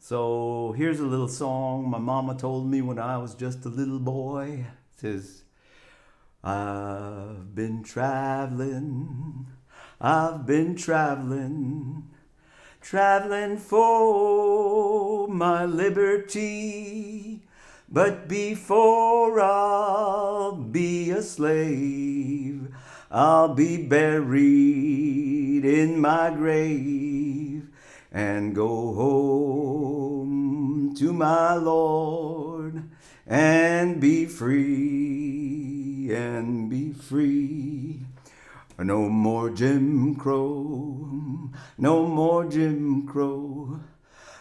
So here's a little song my mama told me when I was just a little boy. It says, I've been traveling for my liberty. But before I'll be a slave, I'll be buried in my grave and go home to my Lord and be free and be free. No more Jim Crow, no more Jim Crow,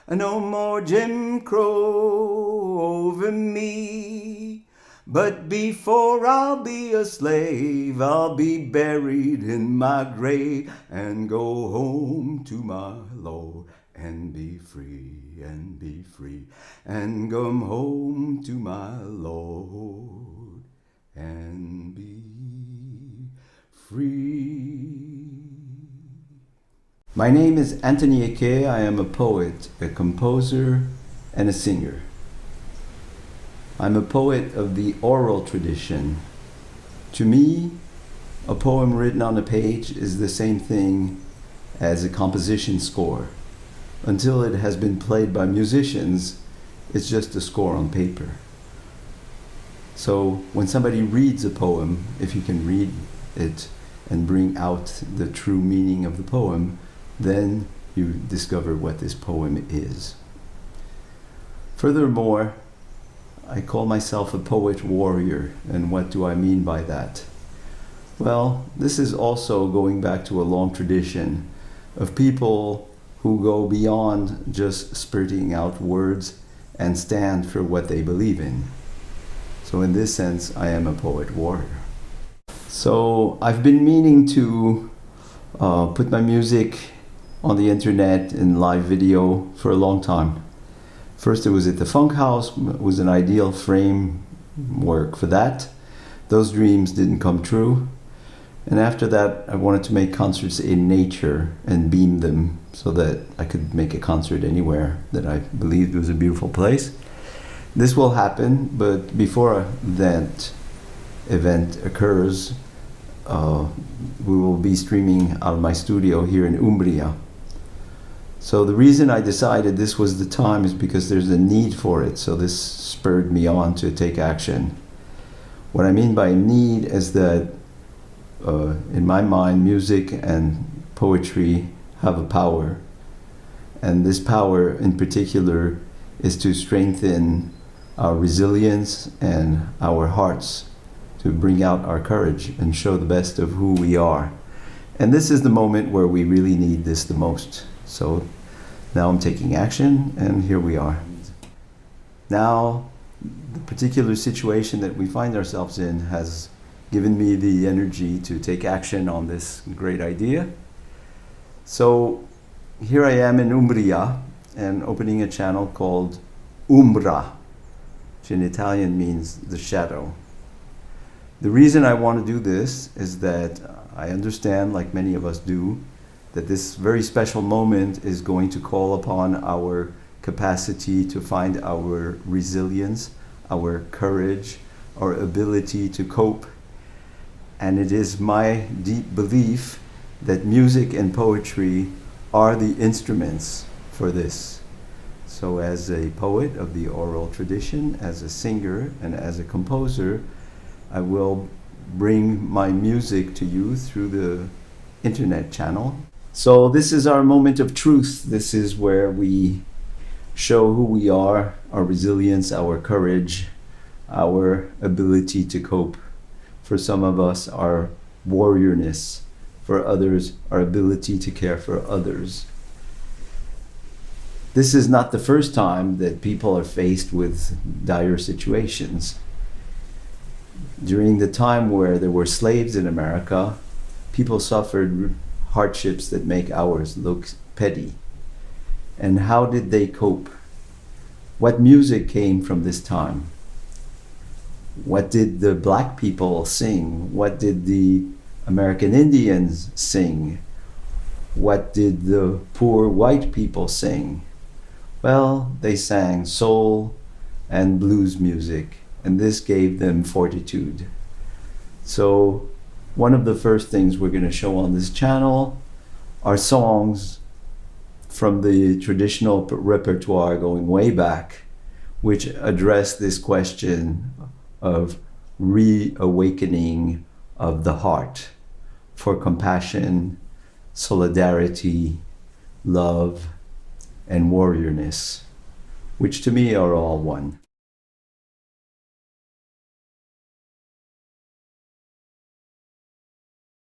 no more Jim Crow over me. But before I'll be a slave, I'll be buried in my grave and go home to my Lord and be free and be free and come home to my Lord and be free. My name is Antony Hequet. I am a poet, a composer, and a singer. I'm a poet of the oral tradition. To me, a poem written on a page is the same thing as a composition score. Until it has been played by musicians, it's just a score on paper. So when somebody reads a poem, if you can read it and bring out the true meaning of the poem, then you discover what this poem is. Furthermore, I call myself a poet warrior, and what do I mean by that? Well, this is also going back to a long tradition of people who go beyond just spurting out words and stand for what they believe in. So in this sense, I am a poet warrior. So I've been meaning to put my music on the internet in live video for a long time. First it was at the Funk House. It was an ideal framework for that. Those dreams didn't come true. And after that, I wanted to make concerts in nature and beam them so that I could make a concert anywhere that I believed was a beautiful place. This will happen, but before that event occurs, we will be streaming out of my studio here in Umbria. So the reason I decided this was the time is because there's a need for it. So this spurred me on to take action. What I mean by need is that in my mind, music and poetry have a power. And this power in particular is to strengthen our resilience and our hearts, to bring out our courage and show the best of who we are. And this is the moment where we really need this the most. So now I'm taking action, and here we are. Now, the particular situation that we find ourselves in has given me the energy to take action on this great idea. So here I am in Umbria and opening a channel called Umbra, which in Italian means the shadow. The reason I want to do this is that I understand, like many of us do, that this very special moment is going to call upon our capacity to find our resilience, our courage, our ability to cope. And it is my deep belief that music and poetry are the instruments for this. So as a poet of the oral tradition, as a singer, and as a composer, I will bring my music to you through the internet channel. So this is our moment of truth. This is where we show who we are, our resilience, our courage, our ability to cope. For some of us, our warriorness. For others, our ability to care for others. This is not the first time that people are faced with dire situations. During the time where there were slaves in America, people suffered hardships that make ours look petty. And how did they cope? What music came from this time? What did the black people sing? What did the American Indians sing? What did the poor white people sing? Well, they sang soul and blues music, and this gave them fortitude. So one of the first things we're going to show on this channel are songs from the traditional repertoire going way back, which address this question of reawakening of the heart for compassion, solidarity, love, and warriorness, which to me are all one.